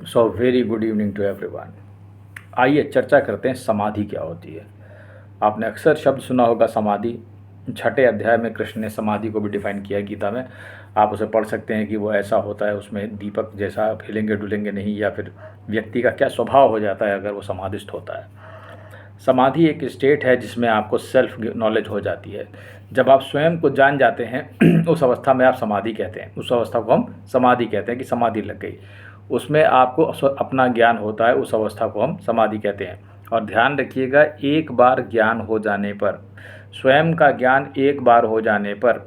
So very good evening to everyone. आइए चर्चा करते हैं समाधि क्या होती है। आपने अक्सर शब्द सुना होगा समाधि। छठे अध्याय में कृष्ण ने समाधि को भी डिफाइन किया गीता में। आप उसे पढ़ सकते हैं कि वो ऐसा होता है, उसमें दीपक जैसा आप हिलेंगे डुलेंगे नहीं, या फिर व्यक्ति का क्या स्वभाव हो जाता है अगर वो समाधिस्थ होता है। समाधि एक स्टेट है जिसमें आपको सेल्फ नॉलेज हो जाती है। जब आप स्वयं को जान जाते हैं उस अवस्था में आप समाधि कहते हैं। उस अवस्था को हम समाधि कहते हैं कि समाधि लग गई। उसमें आपको अपना ज्ञान होता है, उस अवस्था को हम समाधि कहते हैं। और ध्यान रखिएगा, एक बार ज्ञान हो जाने पर, स्वयं का ज्ञान एक बार हो जाने पर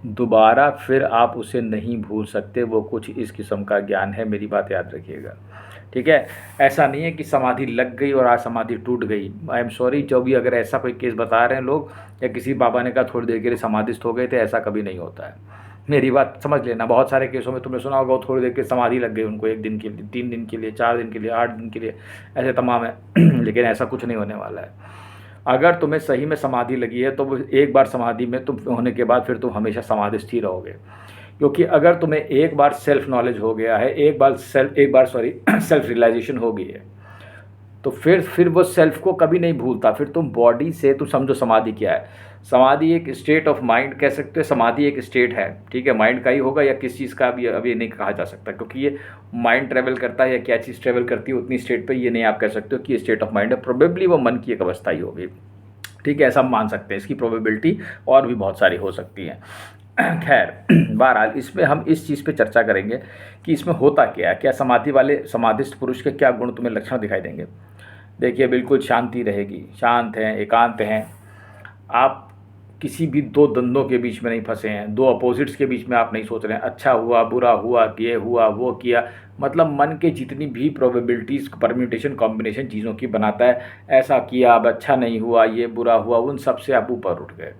दोबारा फिर आप उसे नहीं भूल सकते। वो कुछ इस किस्म का ज्ञान है, मेरी बात याद रखिएगा, ठीक है। ऐसा नहीं है कि समाधि लग गई और आज समाधि टूट गई। आई एम सॉरी, जो भी अगर ऐसा कोई केस बता रहे हैं लोग, या किसी बाबा ने कहा थोड़ी देर के लिए समाधिस्थ हो गए थे, ऐसा कभी नहीं होता है। मेरी बात समझ लेना। बहुत सारे केसों में तुमने सुना होगा वो थोड़ी देर के समाधि लग गई उनको, 1 दिन के लिए, 3 दिन के लिए, 4 दिन के लिए, 8 दिन के लिए, ऐसे तमाम है लेकिन ऐसा कुछ नहीं होने वाला है। अगर तुम्हें सही में समाधि लगी है तो एक बार समाधि में तुम होने के बाद फिर तुम हमेशा समाधिस्थ ही रहोगे। क्योंकि अगर तुम्हें एक बार सेल्फ नॉलेज हो गया है, एक बार सेल्फ रियलाइजेशन हो गई है, तो फिर वो सेल्फ को कभी नहीं भूलता। फिर तुम बॉडी से, तुम समझो समाधि क्या है। समाधि एक स्टेट ऑफ माइंड कह सकते हो। समाधि एक स्टेट है, ठीक है, माइंड का ही होगा या किस चीज़ का भी अभी नहीं कहा जा सकता, क्योंकि ये माइंड ट्रेवल करता है या क्या चीज़ ट्रेवल करती है उतनी स्टेट पे ये नहीं आप कह सकते हो कि ये स्टेट ऑफ माइंड है। प्रोबेबली वो मन की एक अवस्था ही होगी, ठीक है, ऐसा मान सकते हैं। इसकी प्रोबेबिलिटी और भी बहुत सारी हो सकती है। खैर, बहरहाल इसमें हम इस चीज़ पे चर्चा करेंगे कि इसमें होता क्या है। क्या समाधि वाले समाधिस्थ पुरुष के क्या गुण तुम्हें लक्षण दिखाई देंगे। देखिए, बिल्कुल शांति रहेगी, शांत हैं, एकांत हैं। आप किसी भी 2 द्वंद्वों के बीच में नहीं फंसे हैं, 2 अपोजिट्स के बीच में आप नहीं सोच रहे हैं अच्छा हुआ बुरा हुआ, ये हुआ वो किया। मतलब मन के जितनी भी प्रोबेबिलिटीज़, परम्यूटेशन, कॉम्बिनेशन चीज़ों की बनाता है, ऐसा किया अब अच्छा नहीं हुआ, ये बुरा हुआ, उन सब से आप ऊपर उठ गए।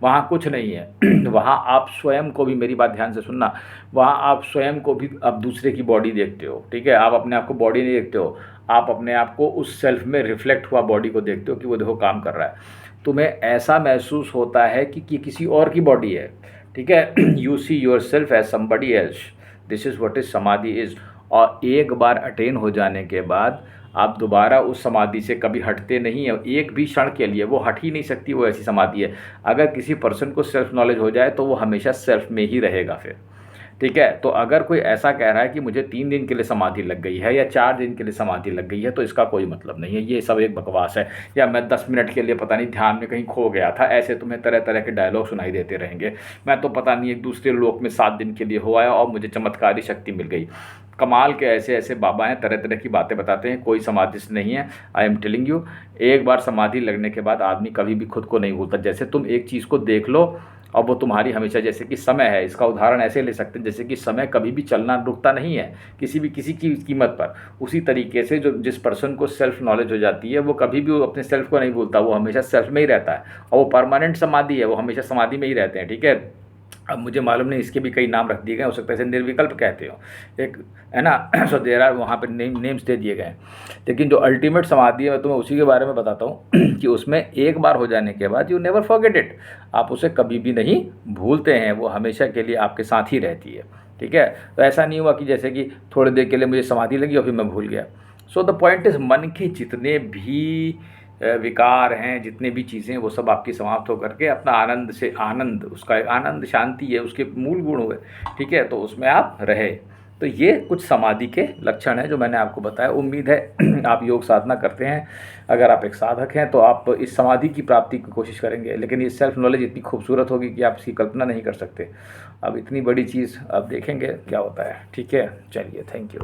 वहाँ कुछ नहीं है वहाँ आप स्वयं को भी, मेरी बात ध्यान से सुनना, वहाँ आप स्वयं को भी अब दूसरे की बॉडी देखते हो, ठीक है। आप अपने आप को बॉडी नहीं देखते हो, आप अपने आप को उस सेल्फ में रिफ्लेक्ट हुआ बॉडी को देखते हो कि वो देखो काम कर रहा है। तुम्हें ऐसा महसूस होता है कि किसी और की बॉडी है, ठीक है। You see yourself as somebody else. This is what is samadhi is. और एक बार अटेन हो जाने के बाद आप दोबारा उस समाधि से कभी हटते नहीं है, एक भी क्षण के लिए। वो हट ही नहीं सकती, वो ऐसी समाधि है। अगर किसी पर्सन को सेल्फ नॉलेज हो जाए तो वो हमेशा सेल्फ में ही रहेगा फिर, ठीक है। तो अगर कोई ऐसा कह रहा है कि मुझे 3 दिन के लिए समाधि लग गई है या 4 दिन के लिए समाधि लग गई है, तो इसका कोई मतलब नहीं है, ये सब एक बकवास है। या मैं 10 मिनट के लिए पता नहीं ध्यान में कहीं खो गया था, ऐसे तुम्हें तरह तरह के डायलॉग सुनाई देते रहेंगे। मैं तो पता नहीं एक दूसरे लोक में 7 दिन के लिए हो आया और मुझे चमत्कारी शक्ति मिल गई। कमाल के ऐसे ऐसे बाबा हैं, तरह तरह की बातें बताते हैं। कोई समाधिस्थ नहीं है। आई एम टेलिंग यू, एक बार समाधि लगने के बाद आदमी कभी भी खुद को नहीं भूलता। जैसे तुम एक चीज़ को देख लो और वो तुम्हारी हमेशा, जैसे कि समय है, इसका उदाहरण ऐसे ले सकते हैं जैसे कि समय कभी भी चलना रुकता नहीं है किसी की कीमत पर। उसी तरीके से जो जिस पर्सन को सेल्फ नॉलेज हो जाती है वो कभी भी वो अपने सेल्फ को नहीं भूलता, वो हमेशा सेल्फ में ही रहता है। और वो परमानेंट समाधि है, वो हमेशा समाधि में ही रहते हैं, ठीक है। अब मुझे मालूम नहीं, इसके भी कई नाम रख दिए गए, हो सकता है इसे निर्विकल्प कहते हो, एक है ना। सो देर आर, वहाँ पर नेम्स दे दिए गए। लेकिन जो अल्टीमेट समाधि है मैं तुम्हें उसी के बारे में बताता हूँ कि उसमें एक बार हो जाने के बाद यू नेवर फॉरगेट इट। आप उसे कभी भी नहीं भूलते हैं, वो हमेशा के लिए आपके साथ ही रहती है, ठीक है। तो ऐसा नहीं हुआ कि जैसे कि थोड़ी देर के लिए मुझे समाधि लगी और फिर मैं भूल गया। सो द पॉइंट इज़, मन के जितने भी विकार हैं, जितने भी चीज़ें, वो सब आपकी समाप्त होकर के अपना आनंद से, आनंद उसका एक आनंद शांति है, उसके मूल गुण हुए, ठीक है। तो उसमें आप रहे। तो ये कुछ समाधि के लक्षण हैं जो मैंने आपको बताया। उम्मीद है आप योग साधना करते हैं। अगर आप एक साधक हैं तो आप इस समाधि की प्राप्ति की कोशिश करेंगे। लेकिन ये सेल्फ नॉलेज इतनी खूबसूरत होगी कि आप इसकी कल्पना नहीं कर सकते। अब इतनी बड़ी चीज़ अब देखेंगे क्या होता है, ठीक है। चलिए, थैंक यू।